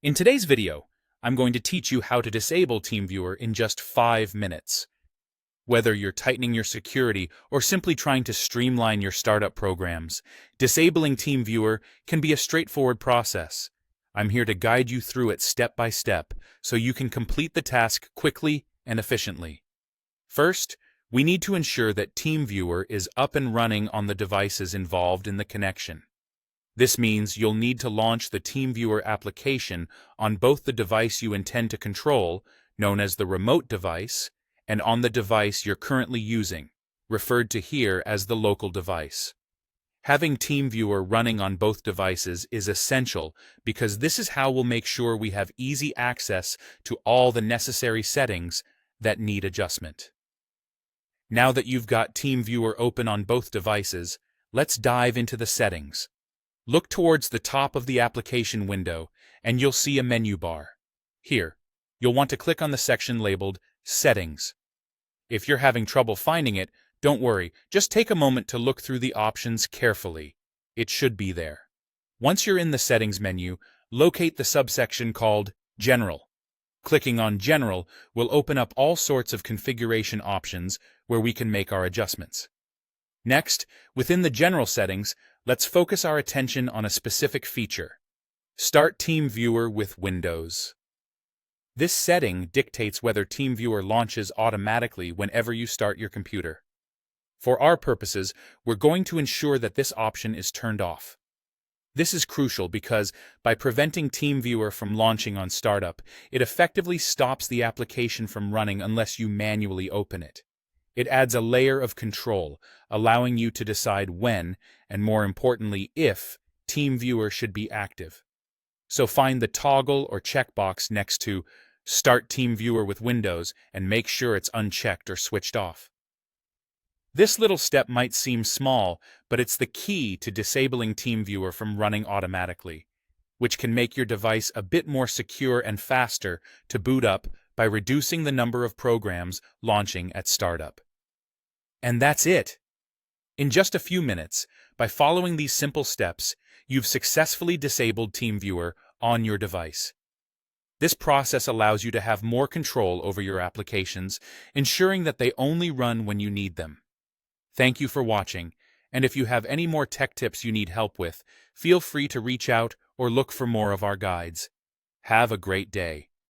In today's video, I'm going to teach you how to disable Teamviewer in just 5 minutes. Whether you're tightening your security or simply trying to streamline your startup programs, disabling Teamviewer can be a straightforward process. I'm here to guide you through it step by step so you can complete the task quickly and efficiently. First, we need to ensure that Teamviewer is up and running on the devices involved in the connection. This means you'll need to launch the Teamviewer application on both the device you intend to control, known as the remote device, and on the device you're currently using, referred to here as the local device. Having Teamviewer running on both devices is essential because this is how we'll make sure we have easy access to all the necessary settings that need adjustment. Now that you've got Teamviewer open on both devices, let's dive into the settings. Look towards the top of the application window, and you'll see a menu bar. Here, you'll want to click on the section labeled Settings. If you're having trouble finding it, don't worry, just take a moment to look through the options carefully. It should be there. Once you're in the Settings menu, locate the subsection called General. Clicking on General will open up all sorts of configuration options where we can make our adjustments. Next, within the General settings, let's focus our attention on a specific feature. Start Teamviewer with Windows. This setting dictates whether Teamviewer launches automatically whenever you start your computer. For our purposes, we're going to ensure that this option is turned off. This is crucial because, by preventing Teamviewer from launching on startup, it effectively stops the application from running unless you manually open it. It adds a layer of control, allowing you to decide when, and more importantly if, Teamviewer should be active. So find the toggle or checkbox next to Start Teamviewer with Windows and make sure it's unchecked or switched off. This little step might seem small, but it's the key to disabling Teamviewer from running automatically, which can make your device a bit more secure and faster to boot up by reducing the number of programs launching at startup. And that's it! In just a few minutes, by following these simple steps, you've successfully disabled Teamviewer on your device. This process allows you to have more control over your applications, ensuring that they only run when you need them. Thank you for watching, and if you have any more tech tips you need help with, feel free to reach out or look for more of our guides. Have a great day.